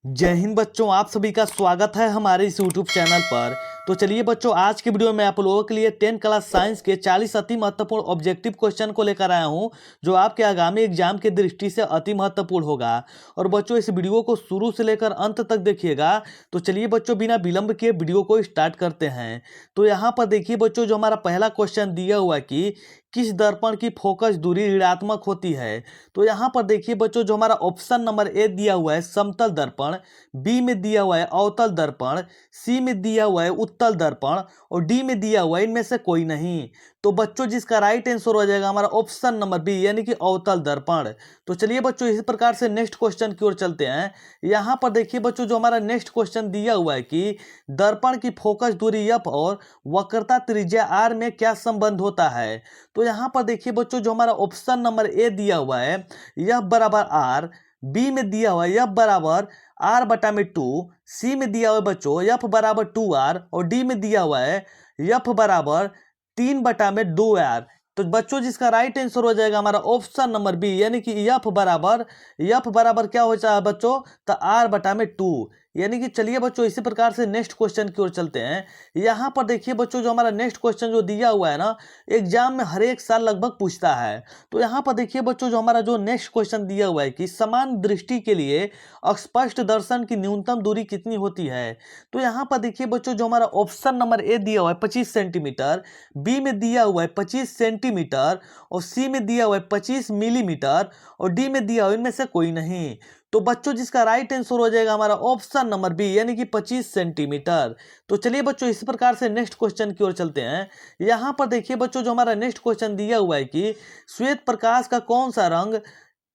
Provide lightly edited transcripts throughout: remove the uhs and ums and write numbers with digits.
जय हिंद बच्चों, आप सभी का स्वागत है हमारे इस यूट्यूब चैनल पर। तो चलिए बच्चों, आज की वीडियो में आप लोगों के लिए 10 क्लास साइंस के 40 अति महत्वपूर्ण ऑब्जेक्टिव क्वेश्चन को लेकर आया हूं, जो आपके आगामी एग्जाम की दृष्टि से अति महत्वपूर्ण होगा। और बच्चों, इस वीडियो को शुरू से लेकर अंत तक देखिएगा। तो चलिए बच्चों, बिना विलंब किए वीडियो को स्टार्ट करते हैं। तो यहाँ पर देखिए बच्चों, जो हमारा पहला क्वेश्चन दिया हुआ है कि किस दर्पण की फोकस दूरी ऋणात्मक होती है। तो यहाँ पर देखिए बच्चों, जो हमारा ऑप्शन नंबर ए दिया हुआ है समतल दर्पण, बी में दिया हुआ है अवतल दर्पण, सी में दिया हुआ है उत्तल दर्पण और डी में दिया हुआ है इनमें से कोई नहीं। तो बच्चों, जिसका राइट आंसर हो जाएगा हमारा ऑप्शन नंबर बी, यानी कि अवतल दर्पण। तो चलिए बच्चों, इसी प्रकार से नेक्स्ट क्वेश्चन की ओर चलते हैं। यहाँ पर देखिए बच्चों, जो हमारा नेक्स्ट क्वेश्चन दिया हुआ है कि दर्पण की फोकस दूरी एफ और वक्रता त्रिज्या आर में क्या संबंध होता है। तो यहाँ पर देखिए बच्चों, जो हमारा ऑप्शन नंबर ए दिया हुआ है एफ बराबर आर, बी में दिया हुआ है एफ बराबर आर बटा में 2, सी में दिया हुआ है बच्चों एफ बराबर 2r और डी में दिया हुआ है एफ बराबर 3 बटा में 2r। तो बच्चों, जिसका राइट आंसर हो जाएगा हमारा ऑप्शन नंबर बी, यानी कि एफ बराबर क्या हो जाएगा बच्चों, तो आर बटा में 2। यानी कि चलिए बच्चों, इसी प्रकार से नेक्स्ट क्वेश्चन की ओर चलते हैं। यहाँ पर देखिए बच्चों, जो हमारा नेक्स्ट क्वेश्चन जो दिया हुआ है ना, एग्जाम में हर एक साल लगभग पूछता है। तो यहाँ पर देखिए बच्चों, जो हमारा जो नेक्स्ट क्वेश्चन दिया हुआ है कि समान दृष्टि के लिए अस्पष्ट दर्शन की न्यूनतम दूरी कितनी होती है। तो यहाँ पर देखिए बच्चों, जो हमारा ऑप्शन नंबर ए दिया हुआ है 25 सेंटीमीटर, बी में दिया हुआ है 25 सेंटीमीटर और सी में दिया हुआ है 25 मिलीमीटर और डी में दिया हुआ है इनमें से कोई नहीं। तो बच्चों, जिसका राइट आंसर हो जाएगा हमारा ऑप्शन नंबर बी, यानी कि 25 सेंटीमीटर। तो चलिए बच्चों, इस प्रकार से नेक्स्ट क्वेश्चन की ओर चलते हैं। यहाँ पर देखिए बच्चों, जो हमारा नेक्स्ट क्वेश्चन दिया हुआ है कि श्वेत प्रकाश का कौन सा रंग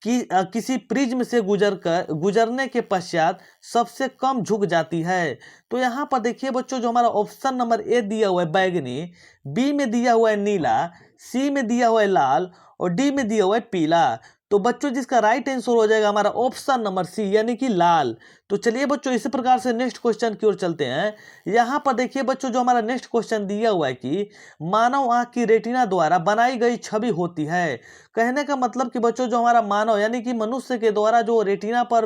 किसी प्रिज्म से गुजरने के पश्चात सबसे कम झुक जाती है। तो यहाँ पर देखिए बच्चों, जो हमारा ऑप्शन नंबर ए दिया हुआ है बैगनी, बी में दिया हुआ है नीला, सी में दिया हुआ है लाल और डी में दिया हुआ है पीला। तो बच्चों, जिसका राइट आंसर हो जाएगा हमारा ऑप्शन नंबर सी, यानी कि लाल। तो चलिए बच्चों, इसी प्रकार से नेक्स्ट क्वेश्चन की ओर चलते हैं। यहाँ पर देखिए बच्चों, जो हमारा नेक्स्ट क्वेश्चन दिया हुआ है कि मानव आंख की रेटिना द्वारा बनाई गई छवि होती है। कहने का मतलब कि बच्चों, जो हमारा मानव यानी कि मनुष्य के द्वारा जो रेटिना पर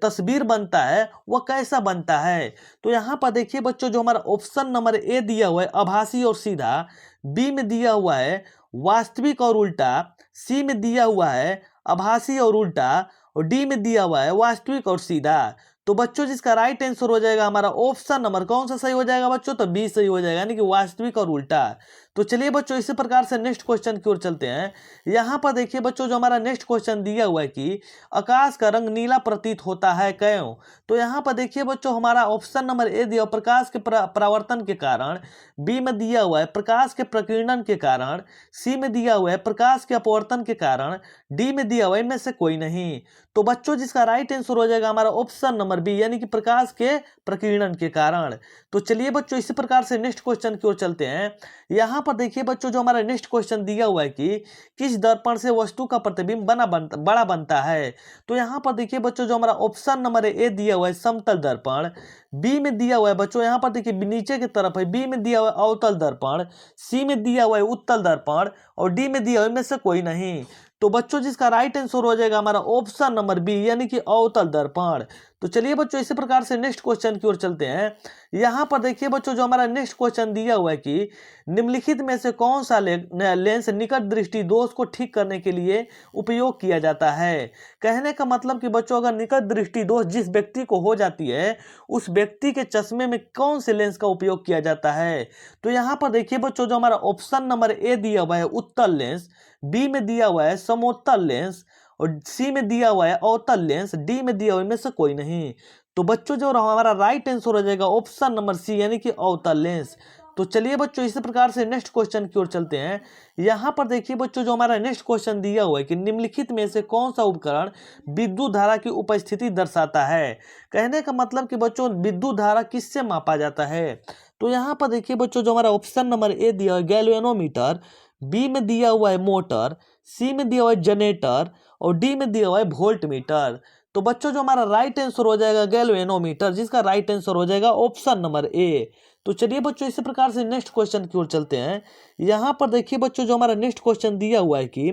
तस्वीर बनता है वह कैसा बनता है। तो यहाँ पर देखिए बच्चों, जो हमारा ऑप्शन नंबर ए दिया हुआ है आभासी और सीधा, बी में दिया हुआ है वास्तविक और उल्टा, सी में दिया हुआ है आभासी और उल्टा और डी में दिया हुआ है वास्तविक और सीधा। तो बच्चों, जिसका राइट आंसर हो जाएगा हमारा ऑप्शन नंबर कौन सा सही हो जाएगा बच्चों, तो बी सही हो जाएगा, यानी कि वास्तविक और उल्टा। तो चलिए बच्चों, इसी प्रकार से नेक्स्ट क्वेश्चन की ओर चलते हैं। यहाँ पर देखिए बच्चों, जो हमारा नेक्स्ट क्वेश्चन दिया हुआ है कि आकाश का रंग नीला प्रतीत होता है क्यों। तो यहाँ पर देखिए बच्चों, हमारा ऑप्शन नंबर ए दिया प्रकाश के परावर्तन के कारण, बी में दिया हुआ है प्रकाश के प्रकीर्णन के कारण, सी में दिया हुआ है प्रकाश के अपवर्तन के कारण, डी में दिया हुआ है इनमें से कोई नहीं। तो बच्चों, जिसका राइट आंसर हो जाएगा हमारा ऑप्शन नंबर बी, यानी कि प्रकाश के प्रकीर्णन के कारण। तो चलिए बच्चों, इसी प्रकार से नेक्स्ट क्वेश्चन की ओर चलते हैं। यहाँ पर देखिए बच्चों, जो हमारा नेक्स्ट क्वेश्चन दिया हुआ है कि किस दर्पण से वस्तु का प्रतिबिंब बड़ा बनता है। तो यहाँ पर देखिए बच्चों, जो हमारा ऑप्शन नंबर ए दिया हुआ है समतल दर्पण, बी में दिया हुआ है बच्चों, यहाँ पर देखिए नीचे की तरफ है, बी में दिया हुआ है अवतल दर्पण, सी में दिया हुआ है उत्तल दर्पण और डी में दिया हुआ है इनमें से कोई नहीं। तो बच्चों, जिसका राइट आंसर हो जाएगा हमारा ऑप्शन नंबर बी, यानी कि अवतल दर्पण। तो चलिए बच्चों, इसी प्रकार से नेक्स्ट क्वेश्चन की ओर चलते हैं। यहाँ पर देखिए बच्चों, जो हमारा नेक्स्ट क्वेश्चन दिया हुआ है कि निम्नलिखित में से कौन सा लेंस निकट दृष्टि दोष को ठीक करने के लिए उपयोग किया जाता है। कहने का मतलब कि बच्चों, अगर निकट दृष्टि दोष जिस व्यक्ति को हो जाती है, उस व्यक्ति के चश्मे में कौन से लेंस का उपयोग किया जाता है। तो यहाँ पर देखिए बच्चों, जो हमारा ऑप्शन नंबर ए दिया हुआ है उत्तल लेंस, बी में दिया हुआ है समोत्तल लेंस और सी में दिया हुआ है अवतल लेंस, डी में दिया हुआ इनमें से कोई नहीं। तो बच्चों, जो हमारा राइट आंसर हो जाएगा ऑप्शन नंबर सी, यानी कि अवतल लेंस। तो चलिए बच्चों, इसी प्रकार से नेक्स्ट क्वेश्चन की ओर चलते हैं। यहाँ पर देखिए बच्चों, जो हमारा नेक्स्ट क्वेश्चन दिया हुआ है कि निम्नलिखित में से कौन सा उपकरण विद्युत धारा की उपस्थिति दर्शाता है। कहने का मतलब कि बच्चों, विद्युत धारा किससे मापा जाता है। तो यहाँ पर देखिए बच्चों, जो हमारा ऑप्शन नंबर ए दिया हुआ है गैल्वेनोमीटर, बी में दिया हुआ है मोटर, सी में दिया हुआ है जनरेटर और डी में दिया हुआ है वोल्ट मीटर। तो बच्चों, जो हमारा राइट आंसर हो जाएगा गैल्वेनोमीटर, जिसका राइट आंसर हो जाएगा ऑप्शन नंबर ए। तो चलिए बच्चों, इसी प्रकार से नेक्स्ट क्वेश्चन की ओर चलते हैं। यहाँ पर देखिए बच्चों, जो हमारा नेक्स्ट क्वेश्चन दिया हुआ है कि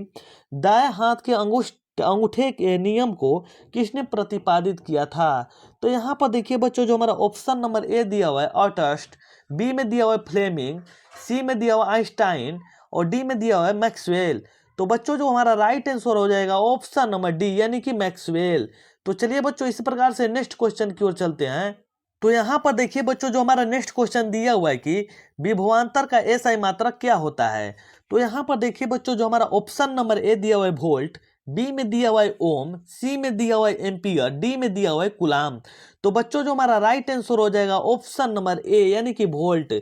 दाएं हाथ के अंगुष्ठ के अंगूठे के नियम को किसने प्रतिपादित किया था? तो यहाँ पर देखिए बच्चों, जो हमारा ऑप्शन नंबर ए दिया हुआ है ऑटस्ट, बी में दिया हुआ है फ्लेमिंग, सी में दिया हुआ है आइंस्टाइन और डी में दिया हुआ है मैक्सवेल। तो बच्चों जो हमारा राइट आंसर हो जाएगा ऑप्शन नंबर डी यानी कि मैक्सवेल। तो चलिए बच्चों इसी प्रकार से नेक्स्ट क्वेश्चन की ओर चलते हैं। तो यहाँ पर देखिए बच्चों, जो हमारा नेक्स्ट क्वेश्चन दिया हुआ है कि विभवांतर का एसआई मात्रक क्या होता है? तो यहाँ पर देखिए बच्चों, जो हमारा ऑप्शन नंबर ए दिया हुआ है वोल्ट, बी में दिया हुआ है ओम, सी में दिया हुआ है एम्पियर, डी में दिया हुआ है कूलाम। तो बच्चों जो हमारा राइट आंसर हो जाएगा ऑप्शन नंबर ए यानी कि वोल्ट।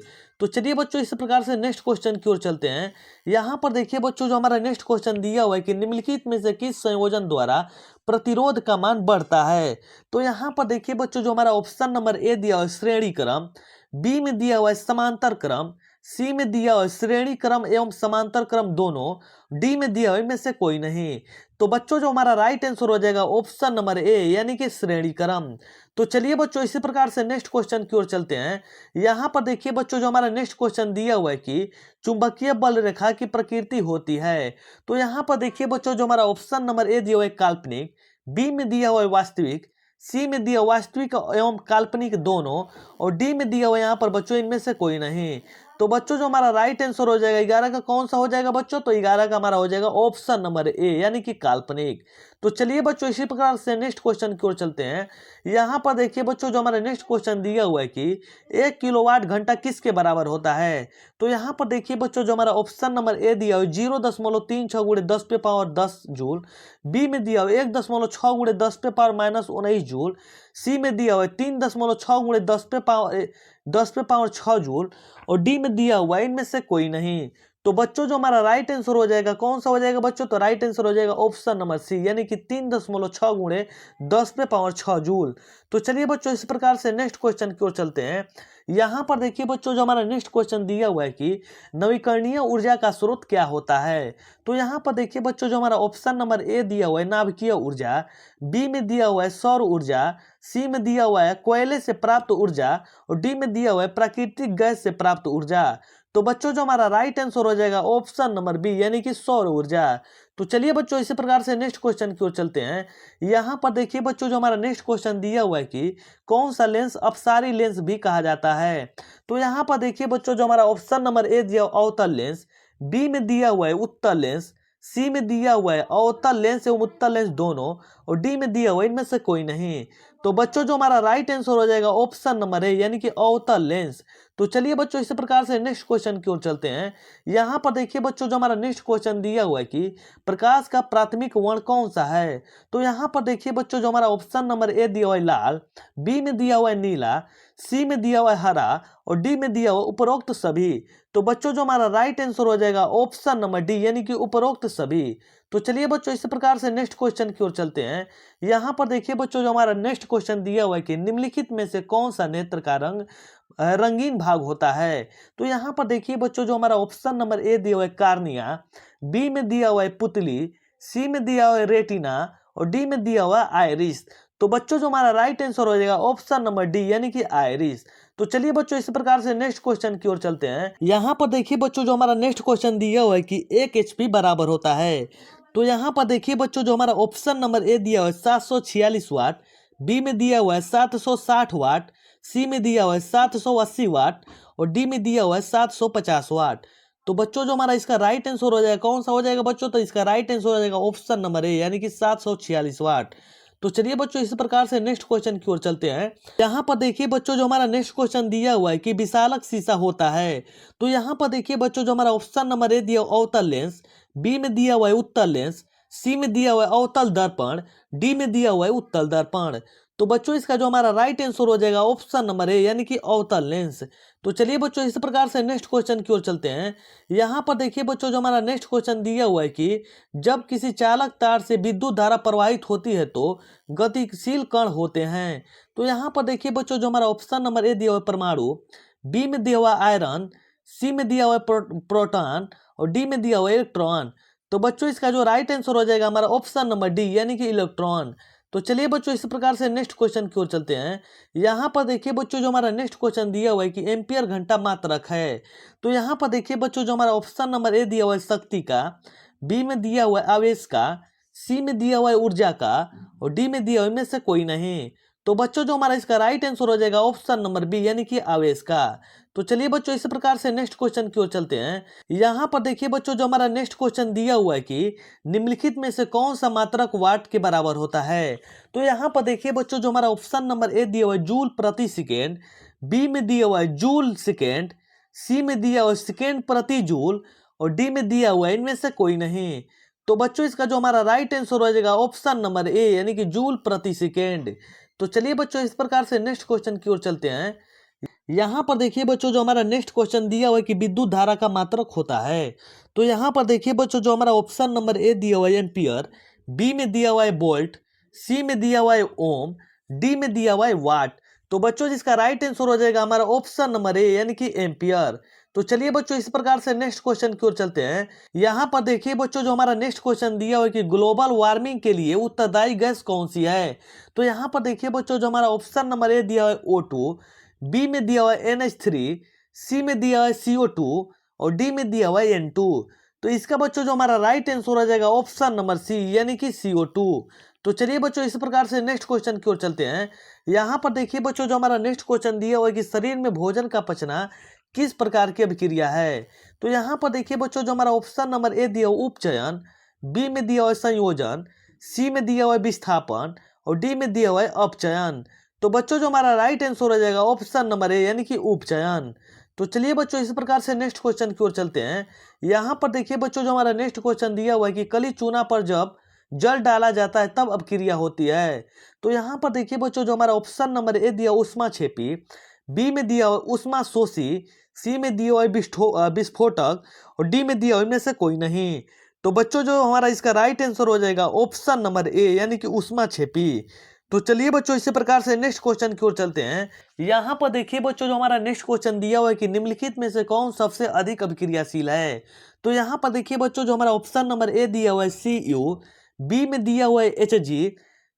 तो चलिए बच्चों इस प्रकार से नेक्स्ट क्वेश्चन की ओर चलते हैं। यहाँ पर देखिए बच्चों, जो हमारा नेक्स्ट क्वेश्चन दिया हुआ है कि निम्नलिखित में से किस संयोजन द्वारा प्रतिरोध का मान बढ़ता है? तो यहाँ पर देखिए बच्चों, जो हमारा ऑप्शन नंबर ए दिया हुआ है श्रेणी क्रम, बी में दिया हुआ है समांतर क्रम, सी में दिया हुआ है श्रेणी क्रम एवं समांतर क्रम दोनों, डी में दिया हुआ है इनमें से कोई नहीं। तो बच्चों जो हमारा राइट आंसर हो जाएगा ऑप्शन नंबर ए यानी कि श्रेणी क्रम। तो चलिए बच्चों इसी प्रकार से नेक्स्ट क्वेश्चन की ओर चलते हैं। यहाँ पर देखिए बच्चों, जो हमारा नेक्स्ट क्वेश्चन दिया हुआ है कि चुंबकीय बल रेखा की प्रकृति होती है। तो यहाँ पर देखिए बच्चों, जो हमारा ऑप्शन नंबर ए दिया हुआ है काल्पनिक, बी में दिया हुआ है वास्तविक, सी में दिया वास्तविक एवं काल्पनिक दोनों और डी में दिया हुआ यहाँ पर बच्चों इनमें से कोई नहीं। तो बच्चों जो हमारा राइट आंसर हो जाएगा 11 का कौन सा हो जाएगा बच्चों? तो 11 का हमारा हो जाएगा ऑप्शन नंबर ए यानी कि काल्पनिक। तो चलिए बच्चों इसी प्रकार से नेक्स्ट क्वेश्चन की ओर चलते हैं। यहाँ पर देखिए बच्चों, जो हमारा नेक्स्ट क्वेश्चन दिया हुआ है कि 1 किलोवाट घंटा किसके बराबर होता है? तो यहाँ पर देखिए बच्चों, जो हमारा ऑप्शन नंबर ए दिया हुआ है 0.36 गुणे 10 पे पावर 10 जूल, बी में दिया हुआ है 1.6 गुणे 10 पे पावर -19 जूल, सी में दिया हुआ है 3.6 गुणे 10 पे पावर 6 जूल और डी में दिया हुआ है इनमें से कोई नहीं। तो बच्चों जो हमारा राइट आंसर हो जाएगा कौन सा हो जाएगा बच्चों? तो राइट आंसर हो जाएगा ऑप्शन नंबर सी यानी कि 3.6 गुणे 10 पे पावर 6 जूल। तो चलिए बच्चों इस प्रकार से नेक्स्ट क्वेश्चन की ओर चलते हैं। यहाँ पर देखिए बच्चों, जो हमारा नेक्स्ट क्वेश्चन दिया हुआ है कि नवीकरणीय ऊर्जा का स्रोत क्या होता है? तो यहाँ पर देखिए बच्चों, जो हमारा ऑप्शन नंबर ए दिया हुआ है नाभिकीय ऊर्जा, बी में दिया हुआ है सौर ऊर्जा, सी में दिया हुआ है कोयले से प्राप्त ऊर्जा और डी में दिया हुआ है प्राकृतिक गैस से प्राप्त ऊर्जा। तो बच्चों जो हमारा राइट आंसर हो जाएगा ऑप्शन नंबर बी यानी कि सौर ऊर्जा। तो चलिए बच्चों इसी प्रकार से नेक्स्ट क्वेश्चन की ओर चलते हैं। यहाँ पर देखिए बच्चों, जो हमारा नेक्स्ट क्वेश्चन दिया हुआ है कि कौन सा लेंस अपसारी लेंस भी कहा जाता है? तो यहाँ पर देखिए बच्चों, जो हमारा ऑप्शन नंबर ए दिया अवतल लेंस, बी में दिया हुआ है उत्तल लेंस, सी में दिया हुआ है अवतल लेंस एवं उत्तल लेंस दोनों और डी में दिया हुआ है इनमें से कोई नहीं। तो बच्चों जो हमारा राइट आंसर हो जाएगा ऑप्शन नंबर ए यानी कि अवतल लेंस। तो चलिए बच्चों इसी प्रकार से नेक्स्ट क्वेश्चन की ओर चलते हैं। यहाँ पर देखिए बच्चों, जो हमारा नेक्स्ट क्वेश्चन दिया हुआ है कि प्रकाश का प्राथमिक वर्ण कौन सा है? तो यहाँ पर देखिए बच्चों, जो हमारा ऑप्शन नंबर ए दिया हुआ है लाल, बी में दिया हुआ है नीला, सी में दिया हुआ है हरा और डी में दिया हुआ उपरोक्त सभी। तो बच्चों जो हमारा राइट आंसर हो जाएगा ऑप्शन नंबर डी यानी कि उपरोक्त सभी। तो चलिए बच्चों इसी प्रकार से नेक्स्ट क्वेश्चन की ओर चलते हैं। यहाँ पर देखिए बच्चों, जो हमारा नेक्स्ट क्वेश्चन दिया हुआ है कि निम्नलिखित में से कौन सा नेत्र का रंग रंगीन भाग होता है? तो यहाँ पर देखिए बच्चों, जो हमारा ऑप्शन नंबर ए दिया हुआ है कार्निया, बी में दिया हुआ है पुतली, सी में दिया हुआ है रेटिना और डी में दिया हुआ है आइरिस। तो बच्चों जो हमारा राइट आंसर हो जाएगा ऑप्शन नंबर डी यानी कि आइरिस। तो चलिए बच्चों इस प्रकार से नेक्स्ट क्वेश्चन की ओर चलते हैं। यहाँ पर देखिए बच्चों, जो हमारा नेक्स्ट क्वेश्चन दिया हुआ है कि 1 HP बराबर होता है। तो यहाँ पर देखिए बच्चों, जो हमारा ऑप्शन नंबर ए दिया हुआ है 746 वाट, बी में दिया हुआ है 760 वाट, सी में दिया हुआ है 780 वाट और डी में दिया हुआ है 750 वाट। तो बच्चों जो हमारा इसका राइट आंसर हो जाएगा कौन सा हो जाएगा बच्चों? तो इसका राइट आंसर हो जाएगा ऑप्शन नंबर ए यानी कि 746 वाट। तो चलिए बच्चों इस प्रकार से नेक्स्ट क्वेश्चन की ओर चलते हैं। यहाँ पर देखिए बच्चों, जो हमारा नेक्स्ट क्वेश्चन दिया हुआ है कि विशालक शीशा होता है। तो यहाँ पर देखिए बच्चों, जो हमारा ऑप्शन नंबर ए दिया अवतल लेंस, बी में दिया हुआ है उत्तल लेंस, सी में दिया हुआ है अवतल दर्पण, डी में दिया हुआ है उत्तल दर्पण। तो बच्चों इसका जो हमारा राइट आंसर हो जाएगा ऑप्शन नंबर ए यानी कि अवतल लेंस। तो चलिए बच्चों इस प्रकार से नेक्स्ट क्वेश्चन की ओर चलते हैं। यहाँ पर देखिए बच्चों, जो हमारा नेक्स्ट क्वेश्चन दिया हुआ है कि जब किसी चालक तार से विद्युत धारा प्रवाहित होती है तो गतिशील कण होते हैं। तो यहाँ पर देखिए बच्चों, जो हमारा ऑप्शन नंबर ए दिया हुआ है परमाणु, बी में दिया हुआ आयरन, सी में दिया हुआ है प्रोटॉन और डी में दिया हुआ है इलेक्ट्रॉन। तो बच्चों इसका जो राइट आंसर हो जाएगा हमारा ऑप्शन नंबर डी यानी कि इलेक्ट्रॉन। तो चलिए बच्चों इस प्रकार से नेक्स्ट क्वेश्चन की ओर चलते हैं। यहाँ पर देखिए बच्चों, जो हमारा नेक्स्ट क्वेश्चन दिया हुआ है कि एम्पियर घंटा मात्रक है। तो यहाँ पर देखिए बच्चों, जो हमारा ऑप्शन नंबर ए दिया हुआ है शक्ति का, बी में दिया हुआ है आवेश का, सी में दिया हुआ है ऊर्जा का और डी में दिया हुआ इनमें से कोई नहीं। तो बच्चों जो हमारा इसका राइट आंसर हो जाएगा ऑप्शन नंबर बी यानी कि आवेश का। तो चलिए बच्चों इसी प्रकार से नेक्स्ट क्वेश्चन की ओर चलते हैं। यहाँ पर देखिए बच्चों जो हमारा नेक्स्ट क्वेश्चन दिया हुआ है कि निम्नलिखित में से कौन सा मात्रक वाट के बराबर होता है। तो यहाँ पर देखिए बच्चों जो हमारा ऑप्शन नंबर ए दिया हुआ है जूल प्रति सेकेंड, बी में दिया हुआ है जूल सेकेंड, सी में दिया हुआ है सेकेंड प्रति जूल और डी में दिया हुआ है इनमें से कोई नहीं। तो बच्चों इसका जो हमारा राइट आंसर हो जाएगा ऑप्शन नंबर ए यानी कि जूल प्रति सेकेंड। तो चलिए बच्चों इस प्रकार से नेक्स्ट क्वेश्चन की ओर चलते हैं। यहाँ पर देखिए बच्चों जो हमारा नेक्स्ट क्वेश्चन दिया हुआ है कि विद्युत धारा का मात्रक होता है। तो यहाँ पर देखिए बच्चों जो हमारा ऑप्शन नंबर ए दिया हुआ है एम्पियर, बी में दिया हुआ है वोल्ट, सी में दिया हुआ है ओम, डी में दिया हुआ है वाट। तो बच्चों जिसका राइट आंसर हो जाएगा हमारा ऑप्शन नंबर ए यानी कि एम्पियर। तो चलिए बच्चों इस प्रकार से नेक्स्ट क्वेश्चन की ओर चलते हैं। यहाँ पर देखिए बच्चों जो हमारा नेक्स्ट क्वेश्चन दिया हुआ है कि ग्लोबल वार्मिंग के लिए उत्तरदायी गैस कौन सी है। तो यहाँ पर देखिए बच्चों जो हमारा ऑप्शन नंबर ए दिया हुआ है O2, बी में दिया हुआ है NH3, सी में दिया हुआ है CO2 और डी में दिया हुआ है N2। तो इसका बच्चों जो हमारा राइट आंसर हो जाएगा ऑप्शन नंबर सी यानी कि CO2। तो चलिए बच्चों इस प्रकार से नेक्स्ट क्वेश्चन की ओर चलते हैं। यहाँ पर देखिए बच्चों जो हमारा नेक्स्ट क्वेश्चन दिया हुआ है कि शरीर में भोजन का पचना किस प्रकार की अभिक्रिया है। तो यहाँ पर देखिए बच्चों जो हमारा ऑप्शन नंबर ए दिया हुआ उपचयन, बी में दिया हुआ है संयोजन, सी में दिया हुआ है विस्थापन और डी में दिया हुआ है अपचयन। तो बच्चों जो हमारा राइट आंसर हो जाएगा ऑप्शन नंबर ए यानी कि उपचयन। तो चलिए बच्चों इस प्रकार से नेक्स्ट क्वेश्चन की ओर चलते हैं। यहाँ पर देखिए बच्चों जो हमारा नेक्स्ट क्वेश्चन दिया हुआ है कि कली चूना पर जब जल डाला जाता है तब अपक्रिया होती है। तो यहाँ पर देखिए बच्चों जो हमारा ऑप्शन नंबर ए दिया उष्मा छेपी, बी में दिया हुआ उष्मा शोषी, सी में दिया हुआ है विस्फोटक और डी में दिया हुआ इनमें से कोई नहीं। तो बच्चों जो हमारा इसका राइट आंसर हो जाएगा ऑप्शन नंबर ए यानी कि उष्मा छेपी। तो चलिए बच्चों इसी प्रकार से नेक्स्ट क्वेश्चन की ओर चलते हैं। यहाँ पर देखिए बच्चों जो हमारा नेक्स्ट क्वेश्चन दिया हुआ है कि निम्नलिखित में से कौन सबसे अधिक अभिक्रियाशील है। तो यहाँ पर देखिए बच्चों जो हमारा ऑप्शन नंबर ए दिया हुआ है Cu, बी में दिया हुआ है Hg,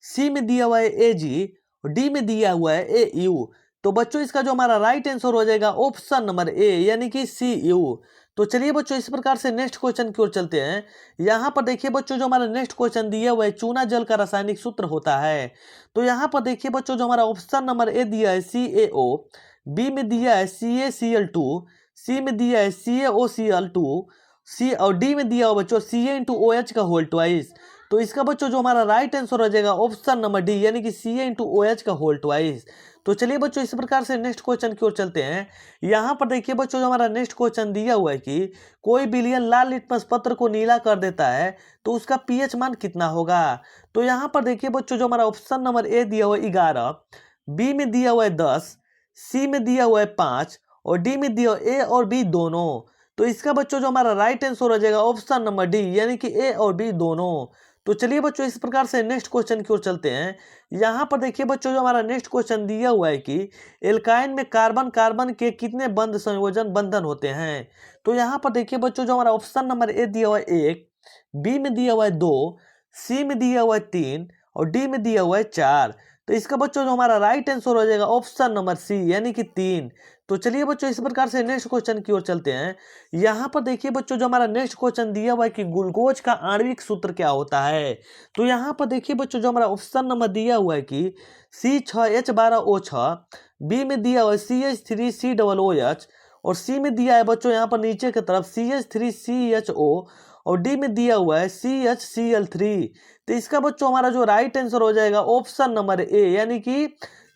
सी में दिया हुआ है Ag और डी में दिया हुआ है Au। तो बच्चों इसका जो हमारा राइट आंसर हो जाएगा ऑप्शन नंबर ए यानी कि Cu। तो चलिए बच्चों इस प्रकार से नेक्स्ट क्वेश्चन की ओर चलते हैं। यहाँ पर देखिए बच्चों जो हमारा नेक्स्ट क्वेश्चन दिया हुआ है चूना जल का रासायनिक सूत्र होता है। तो यहाँ पर देखिए बच्चों जो हमारा ऑप्शन नंबर ए दिया है CaO, बी में दिया है CaCl2, सी में दिया है CaOCl2, सी और डी में दिया हुआ बच्चों Ca×OH का होल ट्वाइस। तो इसका बच्चों जो हमारा राइट आंसर हो जाएगा ऑप्शन नंबर डी यानी कि Ca×OH का होल ट्वाइस। तो चलिए बच्चों इस प्रकार से नेक्स्ट क्वेश्चन की ओर चलते हैं। यहाँ पर देखिए बच्चों जो हमारा नेक्स्ट क्वेश्चन दिया हुआ है कि कोई विलयन लाल लिटमस पत्र को नीला कर देता है तो उसका पीएच मान कितना होगा। तो यहाँ पर देखिए बच्चों जो हमारा ऑप्शन नंबर ए दिया हुआ है 11, बी में दिया हुआ है 10, सी में दिया हुआ है 5 और डी में दिया हुआ ए और बी दोनों। तो इसका बच्चों जो हमारा राइट आंसर हो जाएगा ऑप्शन नंबर डी यानी कि ए और बी दोनों। तो चलिए बच्चों इस प्रकार से नेक्स्ट क्वेश्चन की ओर चलते हैं। यहाँ पर देखिए बच्चों जो हमारा नेक्स्ट क्वेश्चन दिया हुआ है कि एल्काइन में कार्बन कार्बन के कितने बंध संयोजन बंधन होते हैं। तो यहाँ पर देखिए बच्चों जो हमारा ऑप्शन नंबर ए दिया हुआ है 1, बी में दिया हुआ है 2, सी में दिया हुआ है 3 और डी में दिया हुआ है 4। तो इसका बच्चों जो हमारा राइट आंसर हो जाएगा ऑप्शन नंबर सी यानी कि 3। तो चलिए बच्चों इस प्रकार से नेक्स्ट क्वेश्चन की ओर चलते हैं। यहाँ पर देखिए बच्चों जो हमारा नेक्स्ट क्वेश्चन दिया हुआ है कि ग्लूकोज का आणविक सूत्र क्या होता है। तो यहाँ पर देखिए बच्चों जो हमारा ऑप्शन नंबर दिया हुआ है कि C6H12O6, बी में दिया हुआ है CH3COOH और सी में दिया है बच्चों यहाँ पर नीचे की तरफ CH3CHO और डी में दिया हुआ है CHCl3। तो इसका बच्चों हमारा जो राइट आंसर हो जाएगा ऑप्शन नंबर ए यानी कि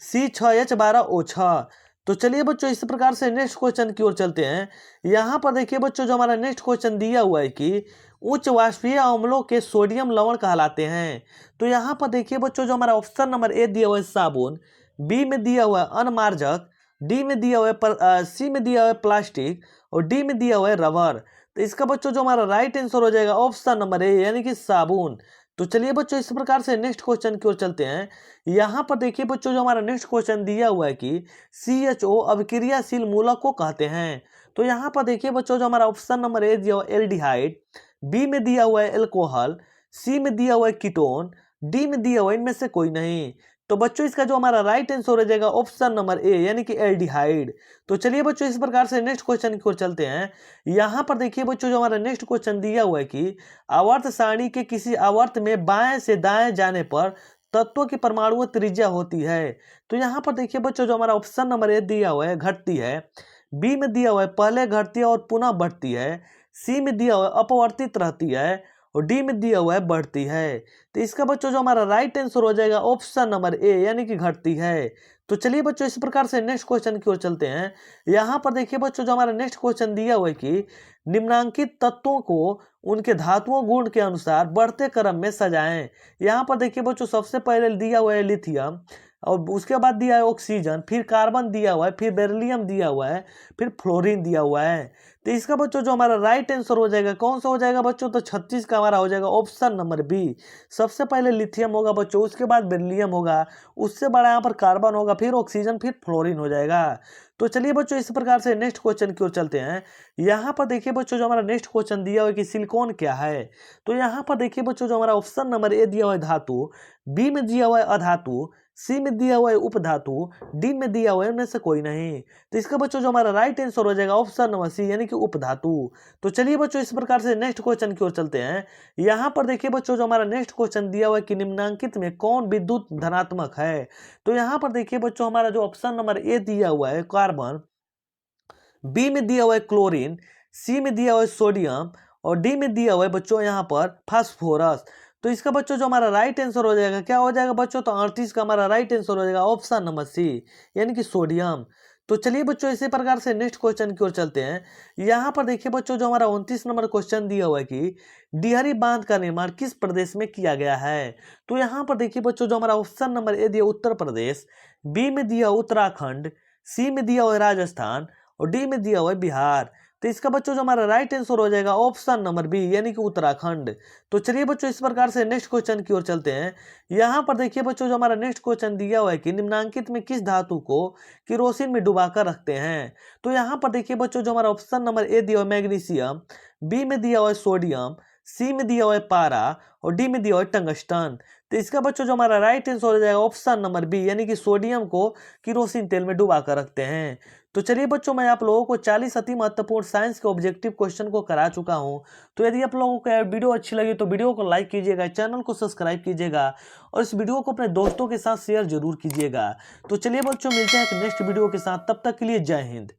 C6H12O6। तो चलिए बच्चों इस प्रकार से नेक्स्ट क्वेश्चन की ओर चलते हैं। यहाँ पर देखिए बच्चों जो हमारा नेक्स्ट क्वेश्चन दिया हुआ है कि उच्च वाष्पीय अम्लों के सोडियम लवण कहलाते हैं। तो यहाँ पर देखिए बच्चों जो हमारा ऑप्शन नंबर ए दिया हुआ है साबुन, बी में दिया हुआ है अनमार्जक, डी में दिया हुआ है सी में दिया हुआ है प्लास्टिक और डी में दिया हुआ है रबर। तो इसका बच्चों जो हमारा राइट आंसर हो जाएगा ऑप्शन नंबर ए यानी कि साबुन। तो चलिए बच्चों इस प्रकार से नेक्स्ट क्वेश्चन की ओर चलते हैं। यहाँ पर देखिए बच्चों जो हमारा नेक्स्ट क्वेश्चन दिया हुआ है कि CHO अभिक्रियाशील मूलक को कहते हैं। तो यहाँ पर देखिए बच्चों जो हमारा ऑप्शन नंबर ए दिया हुआ है एल्डिहाइड, बी में दिया हुआ है एल्कोहल, सी में दिया हुआ है कीटोन, डी में दिया हुआ है इनमें से कोई नहीं। तो बच्चों इसका जो हमारा राइट आंसर हो जाएगा ऑप्शन नंबर ए यानी कि एल्डिहाइड। तो चलिए बच्चों इस प्रकार से नेक्स्ट क्वेश्चन की ओर चलते हैं। यहाँ पर देखिए बच्चों जो हमारा नेक्स्ट क्वेश्चन दिया हुआ है कि आवर्त सारणी के किसी आवर्त में बाएं से दाएं जाने पर तत्वों की परमाणु त्रिज्या होती है। तो यहाँ पर देखिए बच्चों जो हमारा ऑप्शन नंबर ए दिया हुआ है घटती है, बी में दिया हुआ है पहले घटती है और पुनः बढ़ती है, सी में दिया हुआ है अपवर्तित रहती है और डी में दिया हुआ है बढ़ती है। तो इसका बच्चों जो हमारा राइट आंसर हो जाएगा ऑप्शन नंबर ए यानी कि घटती है। तो चलिए बच्चों इस प्रकार से नेक्स्ट क्वेश्चन की ओर चलते हैं। यहाँ पर देखिए बच्चों जो हमारा नेक्स्ट क्वेश्चन दिया हुआ है कि निम्नांकित तत्वों को उनके धातुओं गुण के अनुसार बढ़ते क्रम में सजाएं। यहाँ पर देखिए बच्चों सबसे पहले दिया हुआ है लिथियम और उसके बाद दिया है ऑक्सीजन, फिर कार्बन दिया हुआ है, फिर बेरिलियम दिया हुआ है, फिर फ्लोरीन दिया हुआ है। तो इसका बच्चों जो हमारा राइट आंसर हो जाएगा कौन सा हो जाएगा बच्चों? तो 36 का हमारा हो जाएगा ऑप्शन नंबर बी। सबसे पहले लिथियम होगा बच्चों, उसके बाद बेरिलियम होगा, उससे बड़ा यहाँ पर कार्बन होगा, फिर ऑक्सीजन, फिर फ्लोरीन हो जाएगा। तो चलिए बच्चों इस प्रकार से नेक्स्ट क्वेश्चन की ओर चलते हैं। यहाँ पर देखिए बच्चों जो हमारा नेक्स्ट क्वेश्चन दिया हुआ है कि सिलिकॉन क्या है। तो यहाँ पर देखिए बच्चों जो हमारा ऑप्शन नंबर ए दिया हुआ है धातु, बी में दिया हुआ है अधातु, सी में दिया हुआ है उपधातु, डी में दिया हुआ है उनमें से कोई नहीं। तो इसका बच्चों जो हमारा राइट आंसर हो जाएगा ऑप्शन नंबर सी यानी कि उपधातु। तो चलिए बच्चों इस प्रकार से नेक्स्ट क्वेश्चन की ओर चलते हैं। यहाँ पर देखिए बच्चों जो हमारा नेक्स्ट क्वेश्चन दिया हुआ है कि निम्नांकित में कौन विद्युत धनात्मक है। तो यहाँ पर देखिए बच्चों हमारा जो ऑप्शन नंबर ए दिया हुआ है कार्बन, बी में दिया हुआ है क्लोरीन, सी में दिया हुआ है सोडियम और डी में दिया हुआ है बच्चों यहाँ पर फास्फोरस। तो इसका बच्चों जो हमारा राइट आंसर हो जाएगा क्या हो जाएगा बच्चों? तो 38 का हमारा राइट आंसर हो जाएगा ऑप्शन नंबर सी यानी कि सोडियम। तो चलिए बच्चों इसी प्रकार से नेक्स्ट क्वेश्चन की ओर चलते हैं। यहाँ पर देखिए बच्चों जो हमारा 29 नंबर क्वेश्चन दिया हुआ है कि डिहरी बांध का निर्माण किस प्रदेश में किया गया है। तो यहाँ पर देखिए बच्चों जो हमारा ऑप्शन नंबर ए दिया उत्तर प्रदेश, बी में दिया उत्तराखंड, सी में दिया हुआ है राजस्थान और डी में दिया हुआ है बिहार। तो इसका बच्चों जो हमारा राइट आंसर हो जाएगा ऑप्शन नंबर बी यानी कि उत्तराखंड। तो चलिए बच्चों इस प्रकार से नेक्स्ट क्वेश्चन की ओर चलते हैं। यहाँ पर देखिए बच्चों जो हमारा नेक्स्ट क्वेश्चन दिया हुआ है कि निम्नांकित में किस धातु को केरोसिन में डुबाकर रखते हैं। तो यहाँ पर देखिए बच्चों जो हमारा ऑप्शन नंबर ए दिया हुआ है मैग्नीशियम, बी में दिया हुआ है सोडियम, सी में दिया हुआ है पारा और डी में दिया हुआ है टंगस्टन। तो इसका बच्चों जो हमारा राइट आंसर हो जाएगा ऑप्शन नंबर बी यानी कि सोडियम को केरोसिन तेल में डुबा कर रखते हैं। तो चलिए बच्चों मैं आप लोगों को 40 अति महत्वपूर्ण साइंस के ऑब्जेक्टिव क्वेश्चन को करा चुका हूं। तो यदि आप लोगों को वीडियो अच्छी लगी तो वीडियो को लाइक कीजिएगा, चैनल को सब्सक्राइब कीजिएगा और इस वीडियो को अपने दोस्तों के साथ शेयर जरूर कीजिएगा। तो चलिए बच्चों मिलते हैं एक नेक्स्ट वीडियो के साथ, तब तक के लिए जय हिंद।